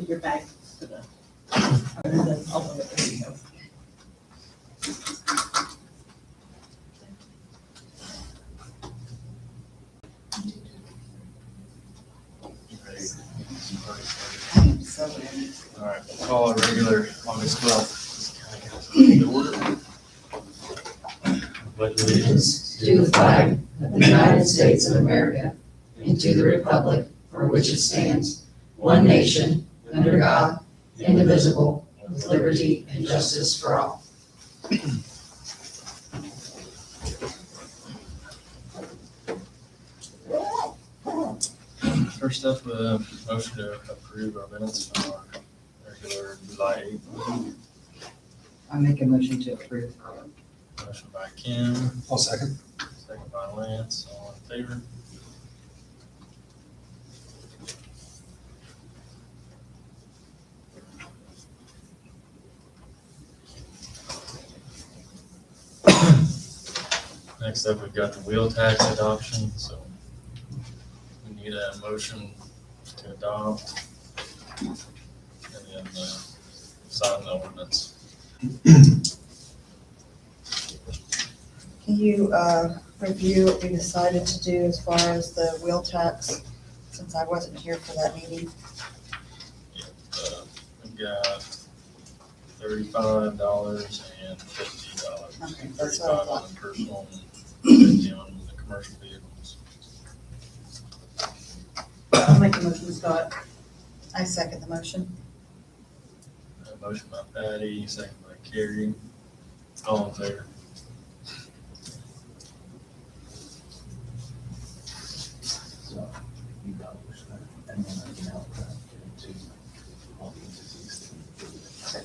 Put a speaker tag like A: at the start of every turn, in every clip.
A: Your bag to the, open it, there you go.
B: So,
C: All right, we'll call our regular August 12th. County Council meeting to order. Pledge allegiance
B: to the flag of the United States of America and to the republic for which it stands, one nation, under God, indivisible, with liberty and justice for all.
C: First up, motion to approve our minutes from our regular July 8th meeting.
B: I make a motion to approve.
C: Motion by Kim,
D: I'll second.
C: second by Lance, all in favor? Next up, we've got the wheel tax adoption, so we need a motion to adopt and then sign the ordinance.
E: Can you review what we decided to do as far as the wheel tax, since I wasn't here for that meeting?
C: We've got $35 and $50.
E: Okay, that's what I
C: $35
E: thought.
C: on the personal and $50 on the commercial vehicles.
A: I'll make a motion, Scott.
E: I second the motion.
C: Motion by Patty, second by Carrie. All in favor?
F: So you publish that, and then I can help that to all the entities that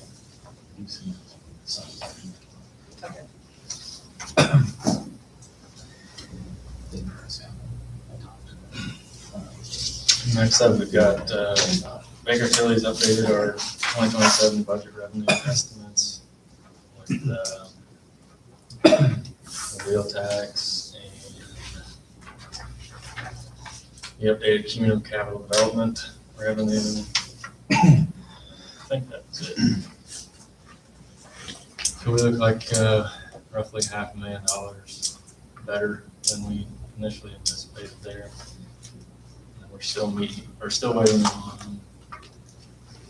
F: you see some.
E: Okay.
C: Next up, we've got Baker Tilly's updated our 2027 budget revenue estimates with the wheel tax and the updated cumulative capital development revenue. I think that's it. So we look like roughly $500,000 better than we initially anticipated there. And we're still waiting on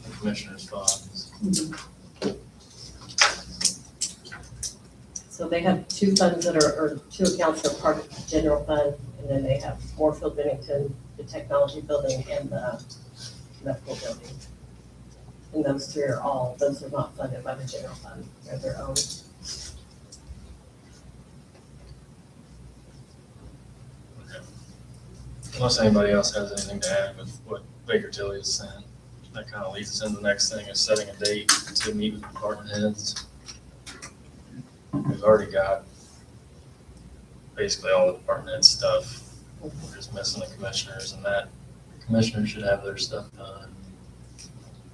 C: the commissioner's funds.
A: So they have two funds that are, or two accounts that are part of the general fund, and then they have Moorfield Bennington, the technology building, and the medical building. And those three are those are not funded by the general fund, they're their own.
C: Okay. Unless anybody else has anything to add with what Baker Tilly is saying, that kind of leads us into the next thing, is setting a date to meet with department heads. We've already got basically all the department head stuff. We're just missing the commissioners, and that commissioners should have their stuff done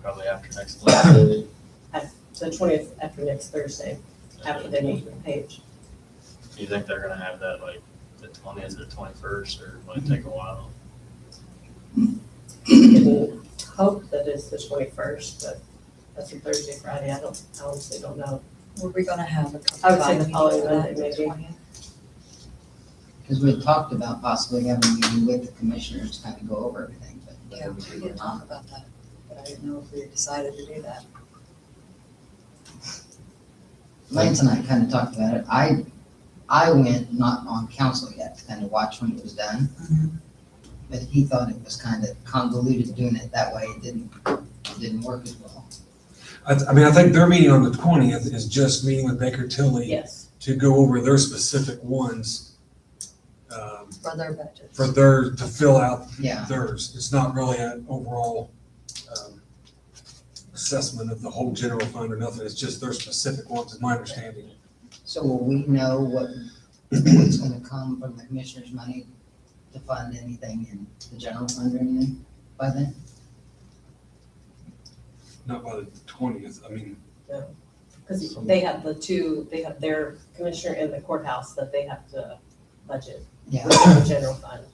C: probably after next Wednesday.
A: The 20th, after next Thursday, after they meet with Paige.
C: Do you think they're gonna have that like the 20th or 21st, or might it take a while?
A: You can hope that it's the 21st, but that's a Thursday, Friday, I honestly don't know.
E: Were we gonna have a couple?
A: I would say the
E: time
A: following
E: meetings for that,
A: Monday,
E: the
A: maybe.
E: 20th?
B: Because we had talked about possibly having a meeting with the commissioners to kind of go over everything, but.
E: Yeah, we did talk about that, but I didn't know if we had decided to do that.
B: Lance and I kind of talked about it. I went not on council yet to kind of watch when it was done. But he thought it was kind of convoluted doing it that way. It didn't work as well.
D: I mean, I think their meeting on the 20th is just meeting with Baker Tilly
A: Yes,
D: to go over their specific ones
E: For their budgets.
D: to fill out
B: Yeah.
D: theirs. It's not really an overall assessment of the whole general fund or nothing. It's just their specific ones, is my understanding.
B: So will we know what's gonna come from the commissioner's money to fund anything in the general fund or anything by then?
D: Not by the 20th. I mean,
A: because they have they have their commissioner in the courthouse that they have to budget
B: Yeah.
A: within the general fund.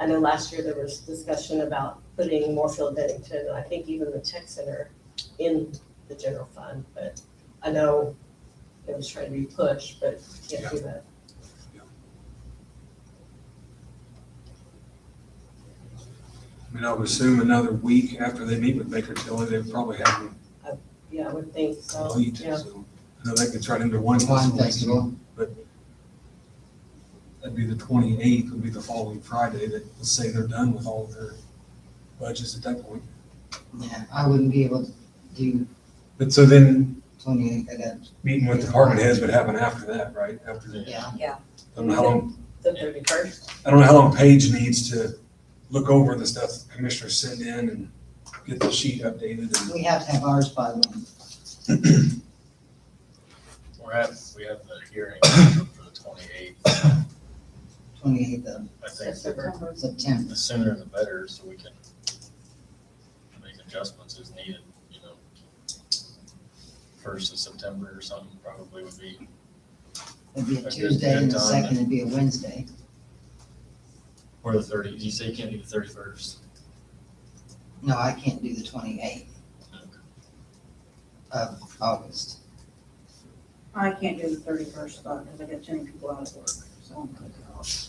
A: I know last year there was discussion about putting Moorfield Bennington, and I think even the tech center in the general fund, but I know it was trying to be pushed, but can't do that.
D: I mean, I would assume another week after they meet with Baker Tilly, they would probably have them
A: Yeah, I would think so.
D: complete.
A: Yeah.
D: So I know that gets right into one
B: Wine
D: festival.
B: festival.
D: But that'd be the 28th, would be the following Friday, that, let's say they're done with all of their budgets at that point.
B: Yeah, I wouldn't be able to do
D: But so then
B: 28th, I got,
D: meeting with department heads would happen after that, right? After the,
B: yeah.
E: Yeah.
D: I don't know how long,
A: The 31st.
D: I don't know how long Paige needs to look over the stuff commissioners send in and get the sheet updated and.
B: We have to have ours by when?
C: We have the hearing for the 28th.
B: 28th of
C: I think
A: September.
B: September.
C: the sooner the better, so we can make adjustments as needed, you know. 1st of September or something probably would be,
B: It'd be a
C: Good-
B: Tuesday
C: good
B: and the
C: time.
B: second would be a Wednesday.
C: or the 30th. Did you say you can't do the 31st?
B: No, I can't do the 28th of August.
G: I can't do the 31st, because I got too many people out of work, so I'm gonna go off.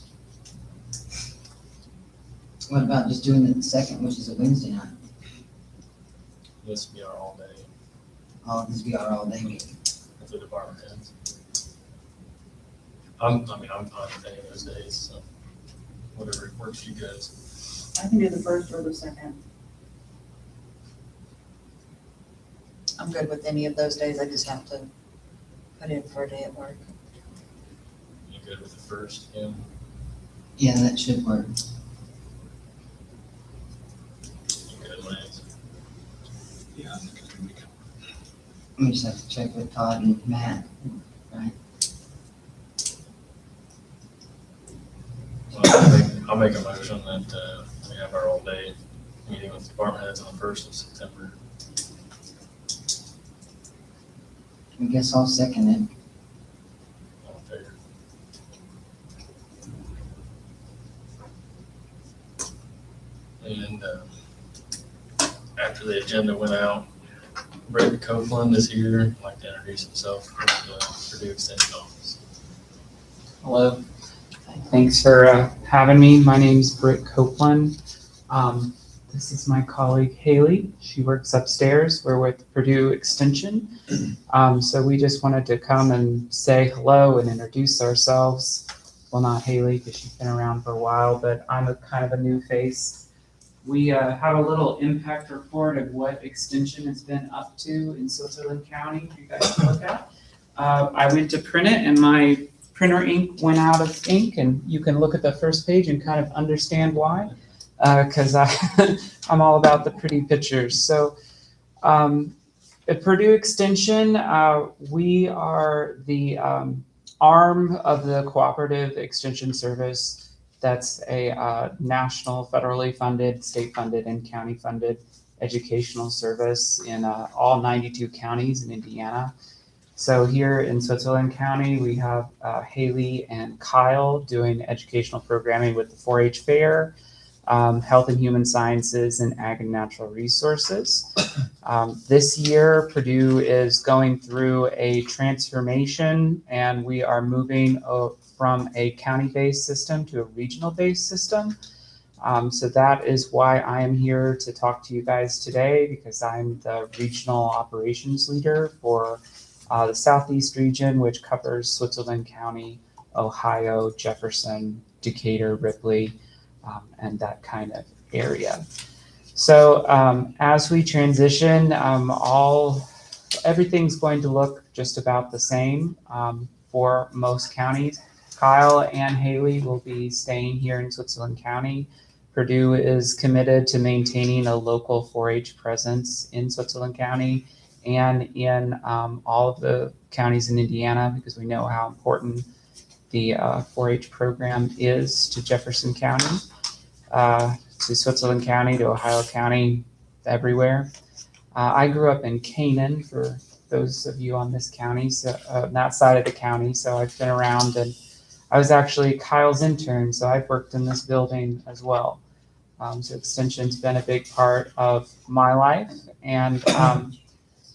B: What about just doing it the second, which is a Wednesday night?
C: This will be our all day
B: Oh, this will be our all-day meeting.
C: with the department heads. I'm fine with any of those days, so whatever works for you guys.
G: I can do the 1st or the 2nd.
E: I'm good with any of those days, I just have to put in for a day at work.
C: You good with the 1st, yeah?
B: Yeah, that should work.
C: You good, Lance?
D: Yeah, I think it's gonna be good.
B: We just have to check with Todd and Matt, right?
C: Well, I'll make a motion that we have our all day meeting with department heads on the 1st of September.
B: I guess I'll second it.
C: All in favor? And after the agenda went out, Brett Copeland is here. I'd like to introduce himself with the Purdue Extension office.
H: Hello. Thanks for having me. My name's Britt Copeland. This is my colleague Haley. She works upstairs. We're with Purdue Extension. So we just wanted to come and say hello and introduce ourselves. Well, not Haley because she's been around for a while, but I'm a kind of a new face. We have a little impact report of what Extension has been up to in Switzerland County for you guys to look at. I went to print it and my printer ink went out of ink, and you can look at the first page and kind of understand why, because I'm all about the pretty pictures. So at Purdue Extension, we are the arm of the Cooperative Extension Service. That's a national, federally funded, state funded, and county funded educational service in all 92 counties in Indiana. So here in Switzerland County, we have Haley and Kyle doing educational programming with the 4-H Fair, Health and Human Sciences, and Ag and Natural Resources. This year, Purdue is going through a transformation, and we are moving from a county-based system to a regional-based system. So that is why I am here to talk to you guys today, because I'm the regional operations leader for the Southeast region, which covers Switzerland County, Ohio, Jefferson, Decatur, Ripley, and that kind of area. So as we transition, everything's going to look just about the same for most counties. Kyle and Haley will be staying here in Switzerland County. Purdue is committed to maintaining a local 4-H presence in Switzerland County and in all of the counties in Indiana, because we know how important the 4-H program is to Jefferson County, to Switzerland County, to Ohio County, everywhere. I grew up in Canaan, for those of you on this county, so that side of the county, so I've been around, and I was actually Kyle's intern, so I've worked in this building as well. So Extension's been a big part of my life, and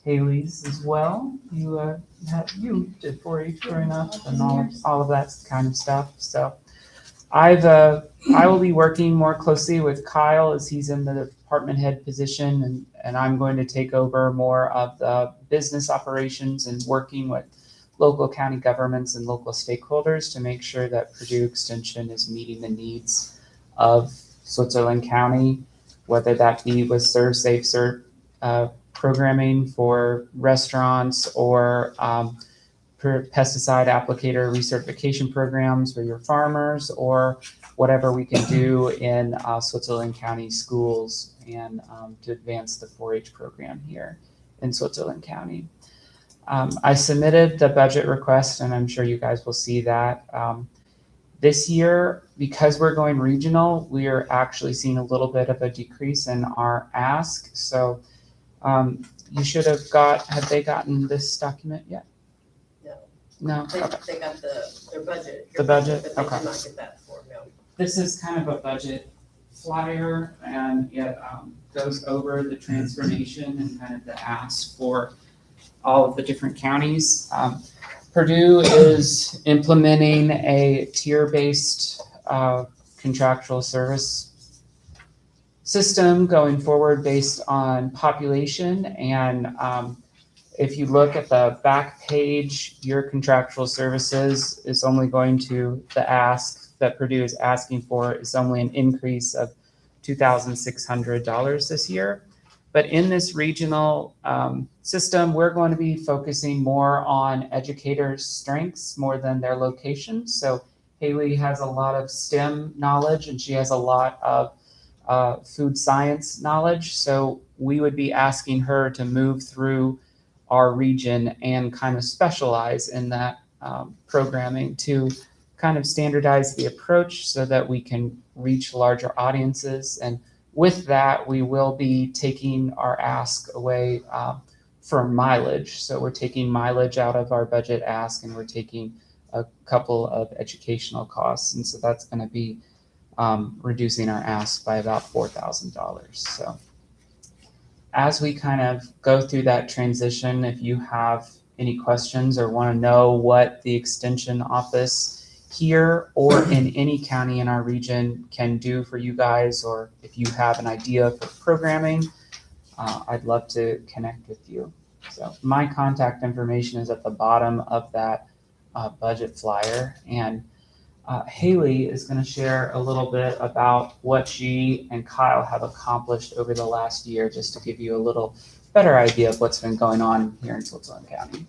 H: Haley's as well. You did 4-H growing up and all of that kind of stuff. So I will be working more closely with Kyle as he's in the department head position, and I'm going to take over more of the business operations and working with local county governments and local stakeholders to make sure that Purdue Extension is meeting the needs of Switzerland County, whether that be with Serve Safe Serve programming for restaurants or pesticide applicator recertification programs for your farmers, or whatever we can do in Switzerland County schools and to advance the 4-H program here in Switzerland County. I submitted the budget request, and I'm sure you guys will see that. This year, because we're going regional, we are actually seeing a little bit of a decrease in our ask. So you should have have they gotten this document yet?
A: No.
H: No?
A: They
H: Okay.
A: got their budget.
H: The budget?
A: But they
H: Okay.
A: did not get that form, no.
H: This is kind of a budget flyer, and it goes over the transformation and kind of the ask for all of the different counties. Purdue is implementing a tier-based contractual service system going forward based on population. And if you look at the back page, your contractual services is only going to, the ask that Purdue is asking for is only an increase of $2,600 this year. But in this regional system, we're going to be focusing more on educators' strengths more than their locations. So Haley has a lot of STEM knowledge, and she has a lot of food science knowledge. So we would be asking her to move through our region and kind of specialize in that programming to kind of standardize the approach so that we can reach larger audiences. And with that, we will be taking our ask away from mileage. So we're taking mileage out of our budget ask, and we're taking a couple of educational costs. And so that's going to be reducing our ask by about $4,000. So as we kind of go through that transition, if you have any questions or want to know what the Extension office here or in any county in our region can do for you guys, or if you have an idea for programming, I'd love to connect with you. So my contact information is at the bottom of that budget flyer, and Haley is going to share a little bit about what she and Kyle have accomplished over the last year, just to give you a little better idea of what's been going on here in Switzerland County.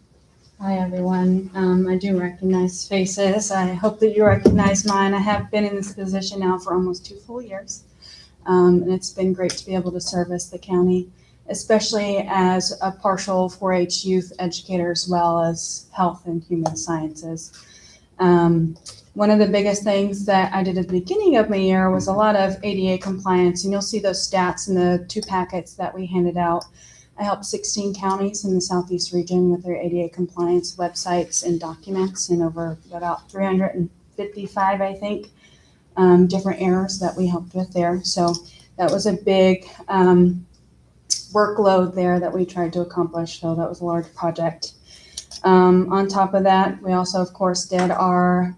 I: Hi, everyone. I do recognize faces. I hope that you recognize mine. I have been in this position now for almost 2 full years. And it's been great to be able to service the county, especially as a partial 4-H youth educator, as well as health and human sciences. One of the biggest things that I did at the beginning of my year was a lot of ADA compliance, and you'll see those stats in the 2 packets that we handed out. I helped 16 counties in the Southeast region with their ADA compliance websites and documents, and over about 355, I think, different errors that we helped with there. So that was a big workload there that we tried to accomplish. So that was a large project. On top of that, we also, of course, did our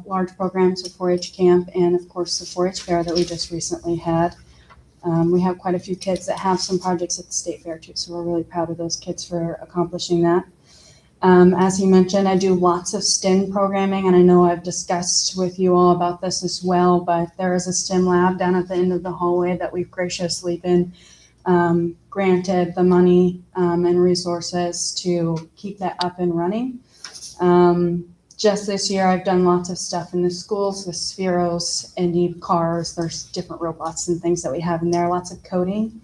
I: large programs with 4-H camp, and of course the 4-H fair that we just recently had. We have quite a few kids that have some projects at the state fair too, so we're really proud of those kids for accomplishing that. As you mentioned, I do lots of STEM programming, and I know I've discussed with you all about this as well, but there is a STEM lab down at the end of the hallway that we've graciously been granted the money and resources to keep that up and running. Just this year, I've done lots of stuff in the schools with Spheros, Indy cars. There's different robots and things that we have in there, lots of coding.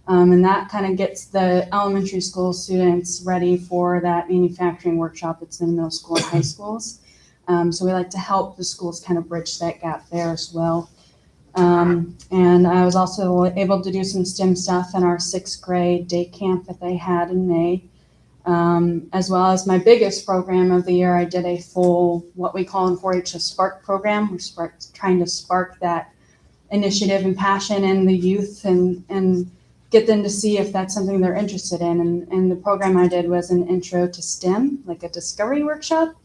I: And that kind of gets the elementary school students ready for that manufacturing workshop that's in middle school and high schools. So we like to help the schools kind of bridge that gap there as well. And I was also able to do some STEM stuff in our 6th grade day camp that they had in May. As well as my biggest program of the year, I did a full, what we call in 4-H a spark program. We're trying to spark that initiative and passion in the youth and get them to see if that's something they're interested in. And the program I did was an intro to STEM, like a discovery workshop.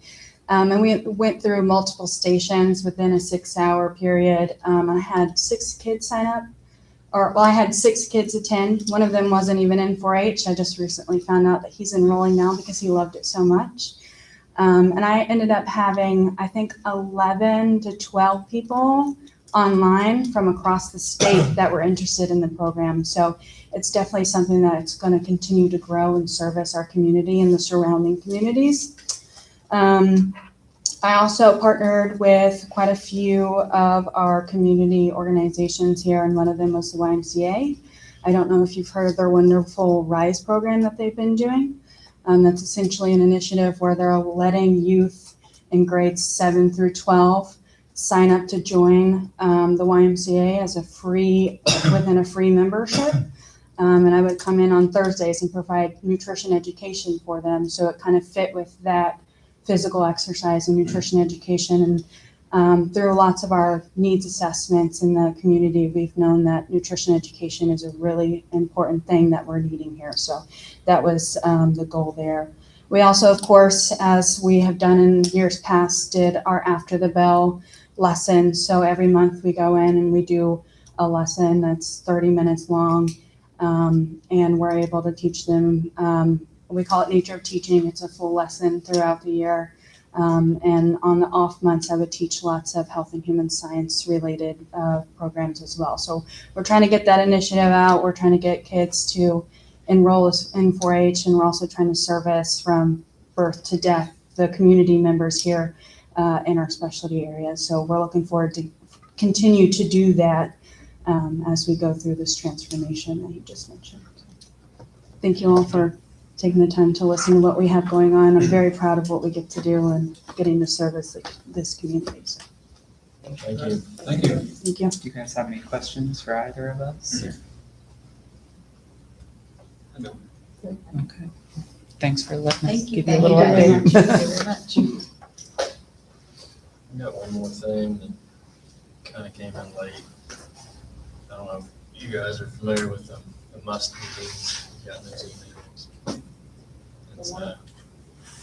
I: And we went through multiple stations within a 6-hour period. I had 6 kids sign up, I had 6 kids attend. One of them wasn't even in 4-H. I just recently found out that he's enrolling now because he loved it so much. And I ended up having, I think, 11 to 12 people online from across the state that were interested in the program. So it's definitely something that's going to continue to grow and service our community and the surrounding communities. I also partnered with quite a few of our community organizations here, and one of them was the YMCA. I don't know if you've heard of their wonderful RISE program that they've been doing. That's essentially an initiative where they're letting youth in grades 7 through 12 sign up to join the YMCA as within a free membership. And I would come in on Thursdays and provide nutrition education for them. So it kind of fit with that physical exercise and nutrition education. And through lots of our needs assessments in the community, we've known that nutrition education is a really important thing that we're needing here. So that was the goal there. We also, of course, as we have done in years past, did our After the Bell lesson. So every month we go in and we do a lesson that's 30 minutes long, and we're able to teach them, we call it Nature of Teaching. It's a full lesson throughout the year. And on the off months, I would teach lots of health and human science related programs as well. So we're trying to get that initiative out. We're trying to get kids to enroll in 4-H, and we're also trying to service from birth to death the community members here in our specialty areas. So we're looking forward to continue to do that as we go through this transformation that you just mentioned. Thank you all for taking the time to listen to what we have going on. I'm very proud of what we get to do and getting to service this community. So,
C: Thank you.
D: Thank you.
I: thank you.
H: Do you guys have any questions for either of us? Or?
D: I don't.
H: Okay. Thanks for letting us
E: Thank you.
H: give you a
E: Thank
H: little
E: you very
H: update.
E: much. Thank you very much.
C: I got one more thing that kind of came in late. I don't know if you guys are familiar with the MUST meetings. You got those emails. It's a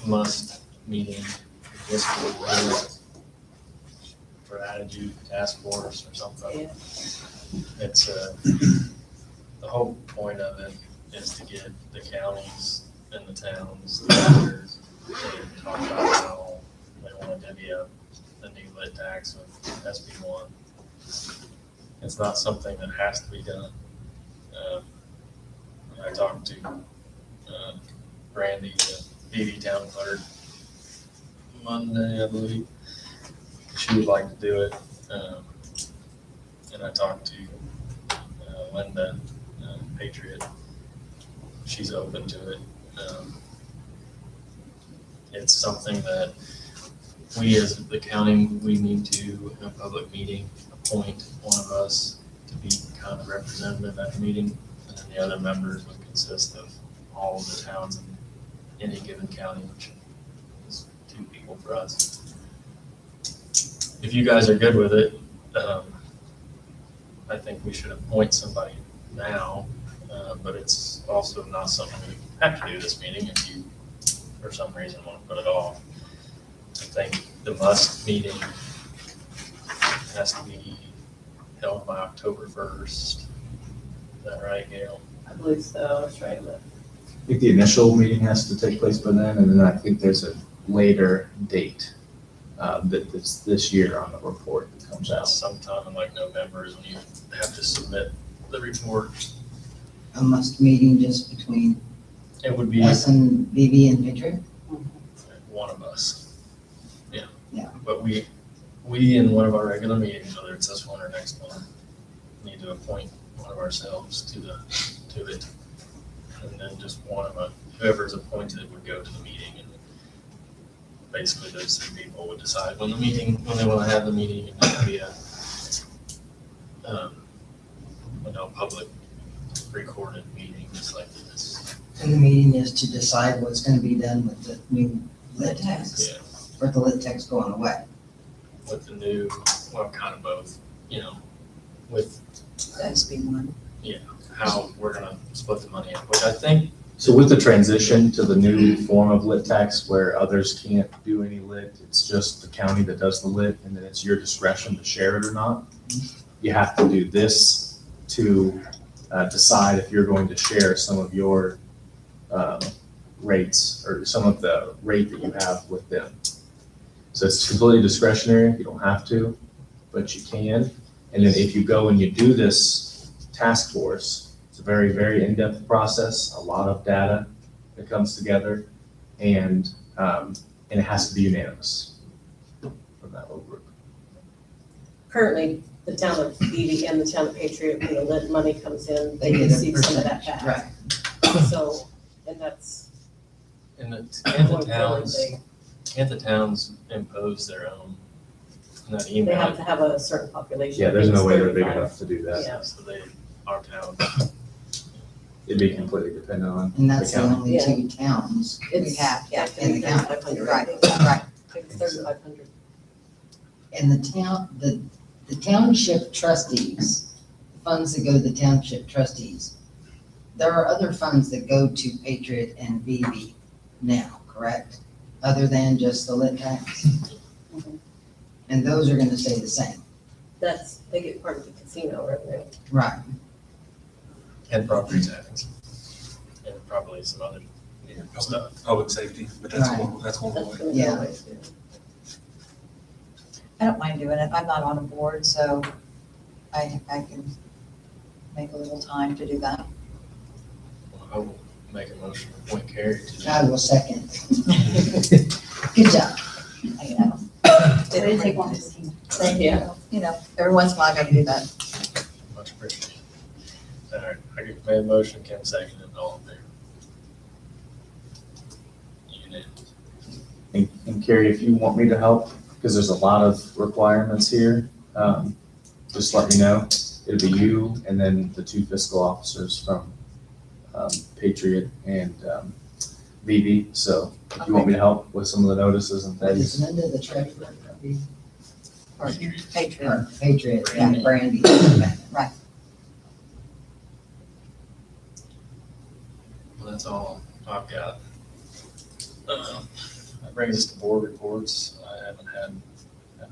C: MUST meeting for Attitude Task Force or something.
A: Yeah.
C: It's the whole point of it is to get the counties and the towns together and talk about how they want to divvy up the new lit tax with SB1. It's not something that has to be done. I talked to Brandy, the BV town clerk, Monday, I believe. She would like to do it. And I talked to Linda, Patriot. She's open to it. It's something that we as the county, we need to, in a public meeting, appoint one of us to be kind of representative at the meeting. And then the other members would consist of all of the towns in any given county, which is 2 people for us. If you guys are good with it, I think we should appoint somebody now, but it's also not something we have to do this meeting if you, for some reason, want to put it off. I think the MUST meeting has to be held by October 1st. Is that right, Gail?
A: I believe so. That's right.
F: I think the initial meeting has to take place by then, and then I think there's a later date that's this year on the report that comes out.
C: Sometime in like November is when you have to submit the report.
B: A must meeting just between
C: It would be
B: us and BB and Patriot?
C: one of us. Yeah.
B: Yeah.
C: But we in one of our regular meetings, whether it's this one or next one, need to appoint one of ourselves to it. And then just one of us, whoever's appointed would go to the meeting, and basically those 3 people would decide when they want to have the meeting, and that would be a public recorded meeting just like this.
B: in the meeting is to decide what's gonna be done with the new lit tax,
C: Yeah,
B: or the lit tax going away.
C: with the new, well, kind of both, with
E: SB one.
C: how we're gonna split the money up, which I think,
F: So with the transition to the new form of lit tax where others can't do any lit, it's just the county that does the lit and then it's your discretion to share it or not. You have to do this to decide if you're going to share some of your rates or some of the rate that you have with them. So it's completely discretionary, you don't have to, but you can. And then if you go and you do this task force, it's a very, very in-depth process, a lot of data that comes together, and it has to be unanimous from that whole group.
A: Currently, the town of Beatty and the town of Patriot, when the lit money comes in, they
B: get a
A: receive some of that
B: percentage,
A: back.
B: Right.
A: So, and that's
C: and the
A: going forward,
C: can't the towns impose their own, in that
A: they
C: email?
A: have to have a certain population.
F: Yeah, there's no way they're big
A: 35.
F: enough to do that.
A: Yeah.
C: So our town,
F: It'd be completely dependent on
B: And
F: the
B: that's the
F: county.
B: only
A: Yeah.
B: two towns.
A: It's,
E: have,
A: yeah,
B: in the county.
A: 3,500.
E: Right, right.
A: It's 3,500.
B: And the township trustees, the funds that go to the township trustees, there are other funds that go to Patriot and VB now, correct? Other than just the lit tax? And those are gonna stay the same.
A: They get part of the casino revenue.
B: Right.
C: and property tax, and probably some other stuff.
D: Public safety, but that's
B: Right.
D: one, that's one
A: That's
D: way.
A: gonna go
B: Yeah.
A: away too.
E: I don't mind doing it. I'm not on a board, so I can make a little time to do that.
C: I will make a motion to appoint Carrie to
B: I will second. Good job.
E: You know.
I: They didn't take long.
E: Thank you.
A: Yeah.
E: You know, every once in a while I gotta do that.
C: much appreciated. All right, I made a motion, Ken seconded, all in favor? Unanimous.
F: And Carrie, if you want me to help, because there's a lot of requirements here, just let me know. It'll be you and then the two fiscal officers from Patriot and VB. So if you want me to help with some of the notices and
B: Is
F: things,
B: Linda the treasurer?
E: Or Patriot.
B: Or Patriot
E: Yeah.
B: and Brandy?
C: Well, that's all I've got. That brings us to board reports. I haven't had any.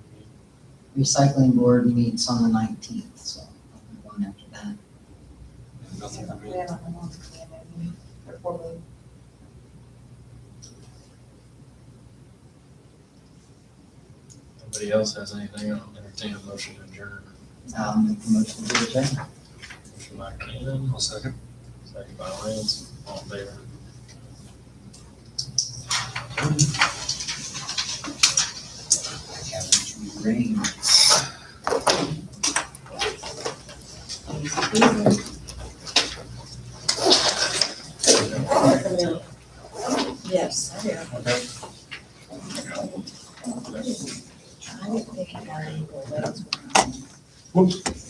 B: Recycling board meets on the 19th, so I'm going after that.
D: Nothing for me.
C: Nobody else has anything, I'll entertain a motion to adjourn.
B: I'll make the motion to adjourn.
C: Motion by Ken,
D: I'll second.
C: second by Lance, all in favor?
B: Rain.
E: Yes, I do.
C: Okay.
E: I didn't think I got any more letters.
D: Whoops.